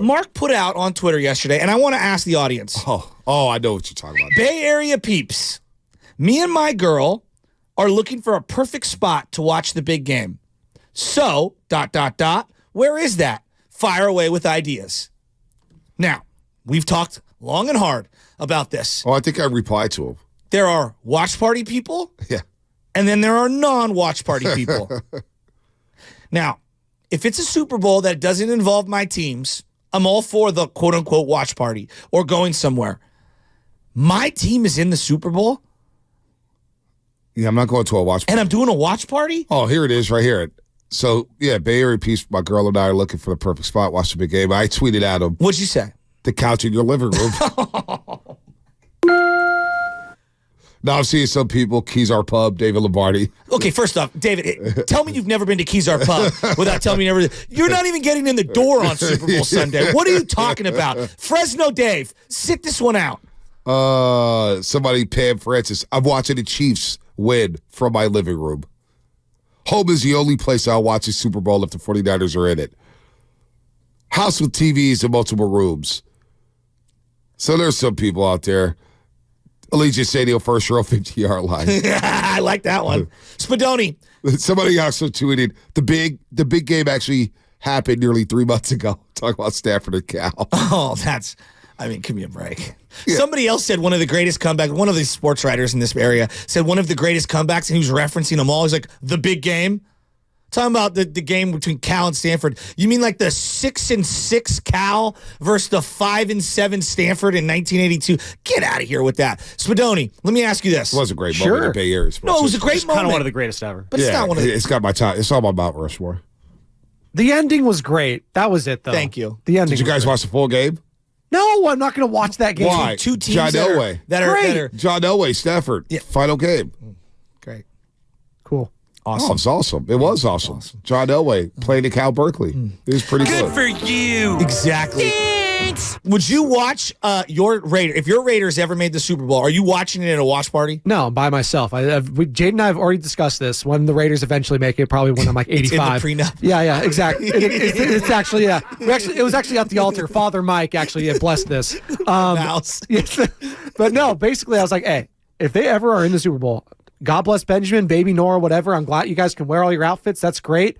Mark put out on Twitter yesterday, and I want to ask the audience. Oh, I know what you're talking about. Bay Area peeps, me and my girl are looking for a perfect spot to watch the big game. So, ... where is that? Fire away with ideas. Now, we've talked long and hard about this. Oh, I think I replied to him. There are watch party people. Yeah. And then there are non-watch party people. Now, if it's a Super Bowl that doesn't involve my teams, I'm all for the quote-unquote watch party or going somewhere. My team is in the Super Bowl? Yeah, I'm not going to a watch party. And I'm doing a watch party? Oh, here it is right here. So, yeah, Bay Area Peace, my girl and I are looking for the perfect spot, watch the big game. I tweeted at him. What'd you say? The couch in your living room. Now I'm seeing some people, Keys Our Pub, David Lombardi. Okay, first off, David, tell me you've never been to Keys Our Pub without telling me you never. You're not even getting in the door on Super Bowl Sunday. What are you talking about? Fresno Dave, sit this one out. Somebody, Pam Francis, I'm watching the Chiefs win from my living room. Home is the only place I'll watch a Super Bowl if the 49ers are in it. House with TVs in multiple rooms. So there's some people out there. Allegiant Stadium first row 50-yard line. I like that one. Spadoni. Somebody also tweeted, the big game actually happened nearly 3 months ago. Talk about Stanford and Cal. Oh, give me a break. Yeah. Somebody else said one of the greatest comebacks, one of these sports writers in this area said one of the greatest comebacks, and he was referencing them all. He's like, the big game. Talking about the game between Cal and Stanford. You mean like the 6-6 Cal versus the 5-7 Stanford in 1982? Get out of here with that. Spadoni, let me ask you this. It was a great moment in the Bay Area. No, it was a great moment. Kind of one of the greatest ever. But it's not one of the... It's got my time. It's all about Mount Rushmore. The ending was great. That was it, though. Thank you. The ending. Did you guys watch the full game? No, I'm not going to watch that game. Why? Two teams John Elway. that are John Elway, Stafford. Yeah. Final game. Great. Cool. Awesome. Oh, it's awesome. It was awesome. John Elway playing at Cal Berkeley. It was pretty good. Good for you. Exactly. Thanks. Would you watch your Raiders? If your Raiders ever made the Super Bowl, are you watching it at a watch party? No, I'm by myself. Jade and I have already discussed this. When the Raiders eventually make it, probably when I'm like 85. It's in the prenup. Yeah, exactly. It's actually, yeah. It was actually at the altar. Father Mike actually blessed this. Mouse. But no, basically I was like, hey, if they ever are in the Super Bowl, God bless Benjamin, baby Nora, whatever. I'm glad you guys can wear all your outfits. That's great.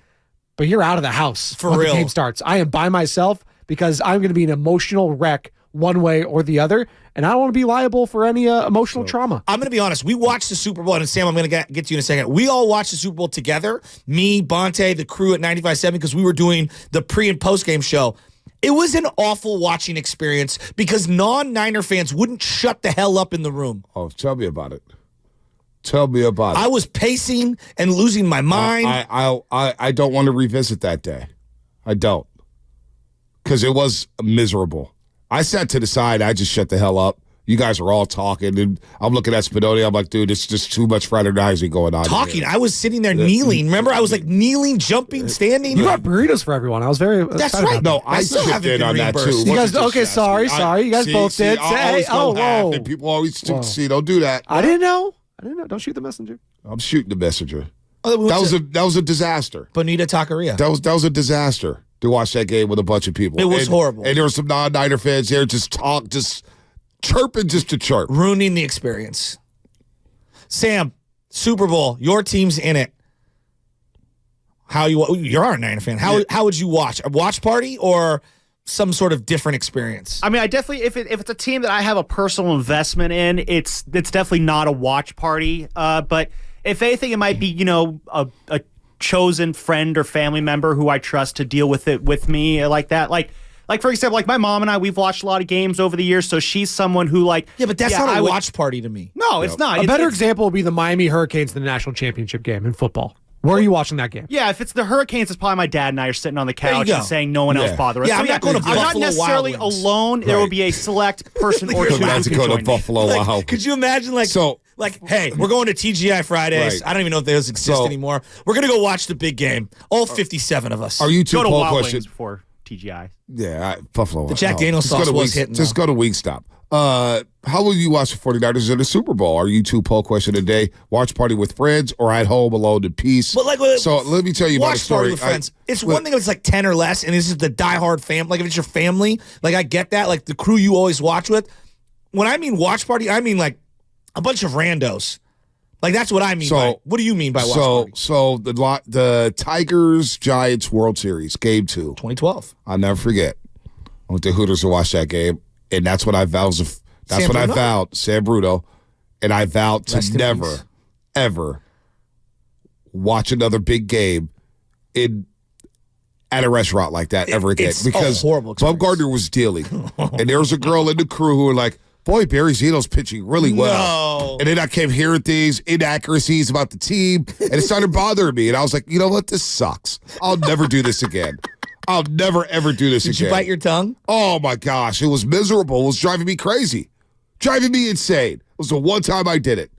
But you're out of the house when the game starts. I am by myself because I'm going to be an emotional wreck one way or the other, and I don't want to be liable for any emotional trauma. I'm going to be honest. We watched the Super Bowl, and Sam, I'm going to get to you in a second. We all watched the Super Bowl together, me, Bonte, the crew at 95.7, because we were doing the pre- and post-game show. It was an awful watching experience because non-Niner fans wouldn't shut the hell up in the room. Oh, tell me about it. Tell me about it. I was pacing and losing my mind. I don't want to revisit that day. I don't. Because it was miserable. I sat to the side. I just shut the hell up. You guys are all talking, and I'm looking at Spadoni. I'm like, dude, it's just too much fraternizing going on. Talking. I was sitting there kneeling. Remember, I was like kneeling, jumping, standing. You got burritos for everyone. I was very That's right. No, I still chipped haven't in been on that, reimbursed. too. You guys, okay, sorry. You guys both did. Whoa. And people always see, don't do that. I didn't know. Don't shoot the messenger. I'm shooting the messenger. Oh, that was a disaster. Bonita Taqueria. That was a disaster to watch that game with a bunch of people. It was horrible. And there were some non-Niner fans there just chirping just to chirp. Ruining the experience. Sam, Super Bowl, your team's in it. You're a Niner fan. How would you watch? A watch party or some sort of different experience? I mean, I definitely, if it's a team that I have a personal investment in, it's definitely not a watch party. But if anything, it might be, a chosen friend or family member who I trust to deal with it with me like that. Like for example, like my mom and I, we've watched a lot of games over the years, so she's someone who Yeah, but that's not a watch party to me. No, it's not. A better example would be the Miami Hurricanes in the national championship game in football. Where are you watching that game? Yeah, if it's the Hurricanes, it's probably my dad and I are sitting on the couch and saying no one else bother us. Yeah, I'm not going to Buffalo I'm not necessarily Wild Wings. alone. There will be a select person or two who can go to join Buffalo me. Wild. Could you imagine hey, we're going to TGI Fridays. Right. I don't even know if those exist anymore. We're going to go watch the big game. All 57 of us. Are you two Go to poll Wild question? Wings before TGI. Yeah, Buffalo. The Jack Daniels sauce was hitting. Just go to Wingstop. How will you watch the 49ers in the Super Bowl? Are you two poll question a day? Watch party with friends or at home alone in peace? But so let me tell you about a story. Party with friends. It's one thing if it's like 10 or less, and this is the diehard fam. Like if it's your family, like I get that. Like the crew you always watch with. When I mean watch party, I mean like a bunch of randos. Like that's what I mean. What do you mean by watch party? So the Tigers Giants World Series Game 2, 2012. I'll never forget. I went to Hooters to watch that game, and that's what I vowed. I vowed, Sam Bruno, and I vowed to never, ever watch another big game at a restaurant like that ever again. Because horrible experience. Bumgarner was dealing, and there was a girl in the crew who were like, boy, Barry Zito's pitching really well. No. And then I kept hearing things, inaccuracies about the team, and it started bothering me. And I was like, you know what? This sucks. I'll never do this again. I'll never, ever do this again. Did you bite your tongue? Oh, my gosh. It was miserable. It was driving me crazy. Driving me insane. It was the one time I did it.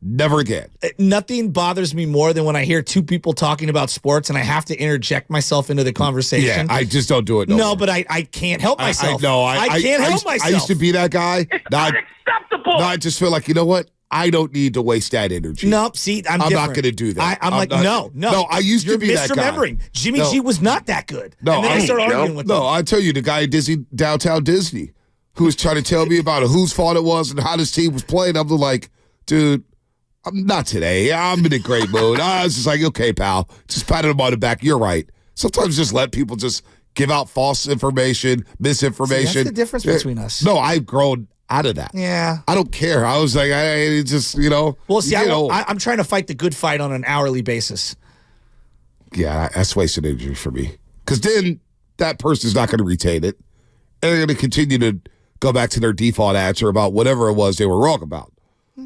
Never again. Nothing bothers me more than when I hear two people talking about sports and I have to interject myself into the conversation. Yeah, I just don't do it. No, but I can't help myself. I can't help myself. I used to be that guy. It's unacceptable. Now I just feel like, you know what? I don't need to waste that energy. No, see, I'm not going to do that. I'm like, no. No, I used to be that guy. You're misremembering. Jimmy G was not that good. No, and then I started arguing with him. No, I tell you, the guy at Downtown Disney, who was trying to tell me about whose fault it was and how this team was playing. I'm like, dude, I'm not today. I'm in a great mood. I was just like, okay, pal. Just patted him on the back. You're right. Sometimes just let people just give out false information, misinformation. See, that's the difference between us. No, I've grown out of that. Yeah. I don't care. I was like, I just, you know. Well, see, I'm trying to fight the good fight on an hourly basis. Yeah, that's wasted energy for me. Because then that person's not going to retain it. And they're going to continue to go back to their default answer about whatever it was they were wrong about.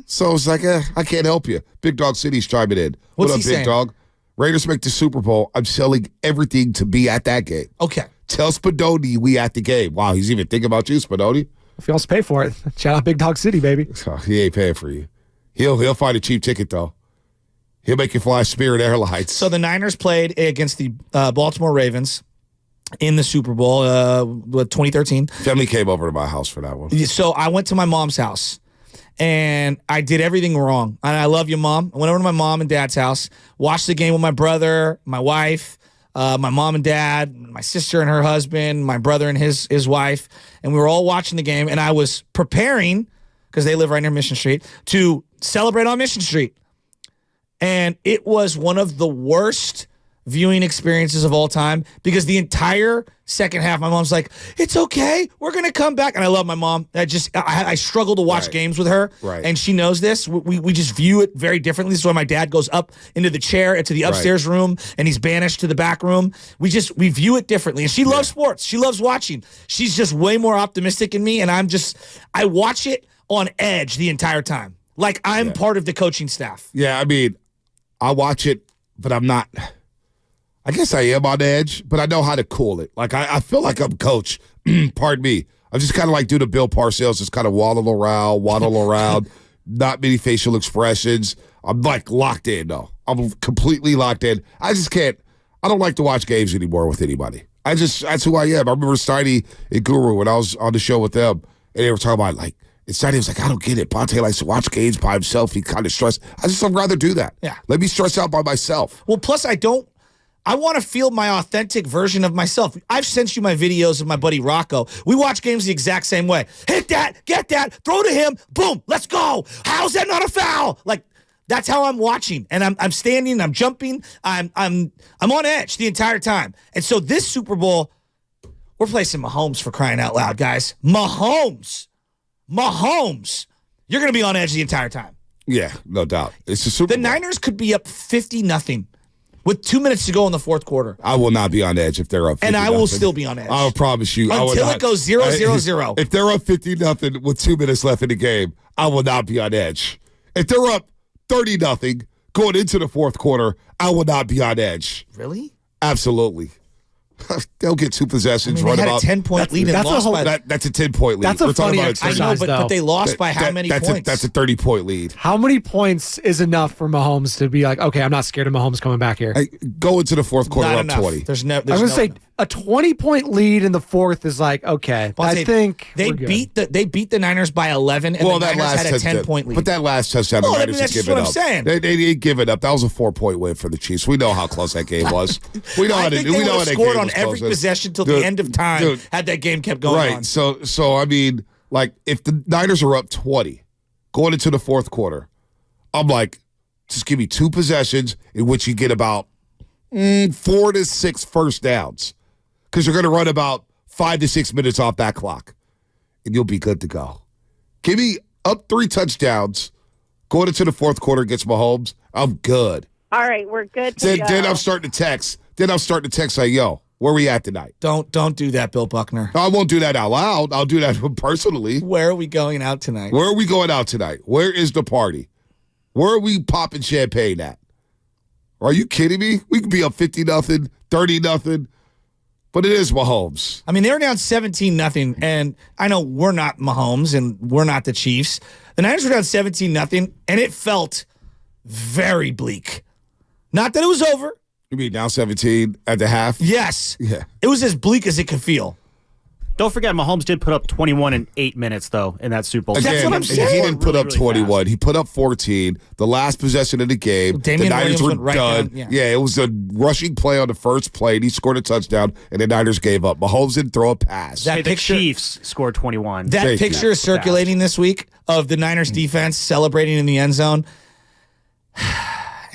So it's like, I can't help you. Big Dog City's chiming in. What's what up, he Big saying? Dog? Raiders make the Super Bowl. I'm selling everything to be at that game. Okay. Tell Spadoni we at the game. Wow, he's even thinking about you, Spadoni. If he wants to pay for it, shout out Big Dog City, baby. Oh, he ain't paying for you. He'll find a cheap ticket, though. He'll make you fly Spirit Airlines. So the Niners played against the Baltimore Ravens in the Super Bowl, 2013. Family came over to my house for that one. So I went to my mom's house, and I did everything wrong. And I love you, Mom. I went over to my mom and dad's house, watched the game with my brother, my wife, my mom and dad, my sister and her husband, my brother and his wife, and we were all watching the game, and I was preparing, because they live right near Mission Street, to celebrate on Mission Street. And it was one of the worst viewing experiences of all time, because the entire second half, my mom's like, it's okay, we're going to come back. And I love my mom. I struggle to watch games with her, and she knows this. We just view it very differently. This is why my dad goes up into the chair, into the upstairs room, and he's banished to the back room. We view it differently. And she loves sports. She loves watching. She's just way more optimistic than me, and I watch it on edge the entire time. Like I'm part of the coaching staff. Yeah, I mean, I watch it, but I'm not. I guess I am on edge, but I know how to cool it. Like, I feel like I'm coach. Pardon me. I'm just kind of like doing a Bill Parcells, just kind of waddle around, not many facial expressions. I'm like locked in, though. I'm completely locked in. I just can't. I don't like to watch games anymore with anybody. That's who I am. I remember Steiny and Guru when I was on the show with them, and they were talking about, like, and Steiny was like, I don't get it. Bonte likes to watch games by himself. He kind of stressed. I just would rather do that. Yeah. Let me stress out by myself. Well, plus I want to feel my authentic version of myself. I've sent you my videos of my buddy Rocco. We watch games the exact same way. Hit that, get that, throw to him, boom, let's go. How's that not a foul? Like, that's how I'm watching. And I'm standing, I'm jumping, I'm on edge the entire time. And so this Super Bowl, we're placing Mahomes, for crying out loud, guys. Mahomes. You're going to be on edge the entire time. Yeah, no doubt. It's a Super Bowl. The Niners could be up 50-0. With 2 minutes to go in the fourth quarter. I will not be on edge if they're up 50-0. And I will still be on edge. I will promise you. Until it goes 0-0-0. If they're up 50-0 with 2 minutes left in the game, I will not be on edge. If they're up 30-0 going into the fourth quarter, I will not be on edge. Really? Absolutely. They'll get two possessions. They had a 10-point lead and lost by that's a 10-point lead. That's a funny I exercise, know, but they lost by how many points? That's a 30-point lead. How many points is enough for Mahomes to be like, okay, I'm not scared of Mahomes coming back here? Go into the fourth quarter Not up enough. 20. There's no. I was going to say, a 20-point lead in the fourth is like, okay, I think they beat the Niners by 11, and the Niners had a 10-point lead. But that last touchdown, the Niners that's give what it I'm up. saying. They didn't give it up. That was a 4-point win for the Chiefs. We know how close that game was. We know I how think we they know would how have that scored game on was every close. possession till the end of time had that game kept going on. Right. So I mean, like, if the Niners are up 20 going into the fourth quarter, I'm like, just give me 2 possessions in which you get about 4 to 6 first downs, because you're going to run about 5 to 6 minutes off that clock, and you'll be good to go. Give me up 3 touchdowns going into the fourth quarter against Mahomes. I'm good. All right, we're good to go. Then I'm starting to text. Like, yo, where we at tonight? Don't do that, Bill Buckner. No, I won't do that out loud. I'll do that personally. Where are we going out tonight? Where are we going out tonight? Where is the party? Where are we popping champagne at? Are you kidding me? We could be up 50-0, 30-0, but it is Mahomes. I mean, they were down 17-0, and I know we're not Mahomes and we're not the Chiefs. The Niners were down 17-0, and it felt very bleak. Not that it was over. You mean down 17 at the half? Yes. Yeah. It was as bleak as it could feel. Don't forget, Mahomes did put up 21 in 8 minutes, though, in that Super Bowl. Again, That's what I'm saying. He didn't put up Really 21. fast. He put up 14. The last possession of the game, Damian the Niners Williams were went right done. down, Yeah, it was a rushing play on the first play, and he scored a touchdown, and the Niners gave up. Mahomes didn't throw a pass. That Hey, the picture- Chiefs scored 21. That Thank you. picture is circulating this week of the Niners defense celebrating in the end zone.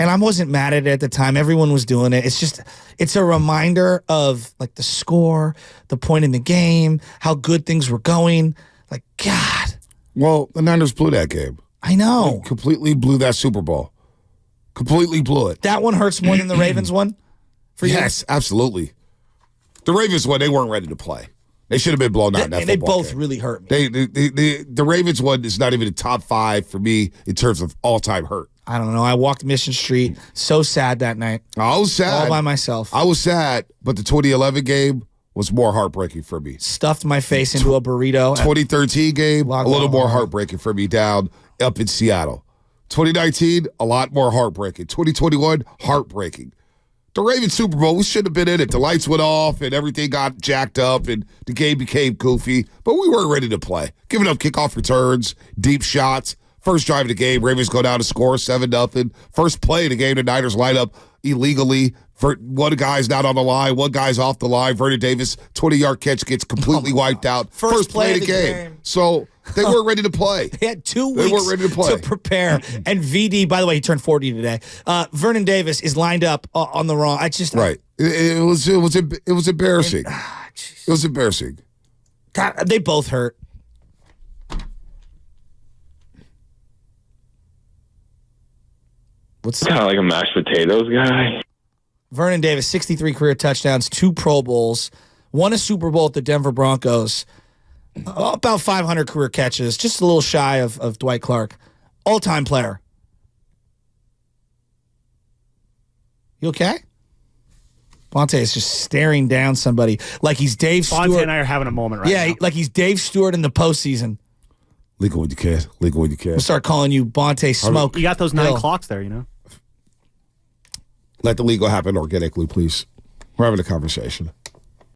And I wasn't mad at it at the time. Everyone was doing it. It's a reminder of like the score, the point in the game, how good things were going. Like, God, Well, the Niners blew that game. I know. Completely blew that Super Bowl. Completely blew it. That one hurts more than the Ravens one for you? Yes, absolutely. The Ravens one, they weren't ready to play. They should have been blown out in that And they football both game. really hurt me. The Ravens one is not even a top 5 for me in terms of all-time hurt. I don't know. I walked Mission Street. So sad that night. I was sad. All by myself. I was sad, but the 2011 game was more heartbreaking for me. Stuffed my face into a burrito. 2013 game, Lock a little on. more heartbreaking for me down up in Seattle. 2019, a lot more heartbreaking. 2021, heartbreaking. The Ravens Super Bowl, we should have been in it. The lights went off and everything got jacked up and the game became goofy, but we weren't ready to play. Giving up kickoff returns, deep shots. First drive of the game, Ravens go down to score 7-0. First play of the game, the Niners line up illegally. One guy's not on the line, one guy's off the line. Vernon Davis, 20-yard catch gets completely wiped out. First play of the game. So they weren't ready to play. They had 2 They weeks weren't ready to play. prepare. And VD, by the way, he turned 40 today. Vernon Davis is lined up on the wrong. Right. It was embarrassing. It was embarrassing. God, they both hurt. What's Kind of like a mashed potatoes guy. Vernon Davis, 63 career touchdowns, 2 Pro Bowls, won a Super Bowl at the Denver Broncos, about 500 career catches, just a little shy of Dwight Clark. All-time player. You okay? Bonte is just staring down somebody like he's Dave Bonte Stewart. and I are having a moment right now. Like he's Dave Stewart in the postseason. Legal when you can. Legal when you can. We'll start calling you Bonte Smoke. You got those 9 Bill. clocks there, you know? Let the legal happen organically, please. We're having a conversation.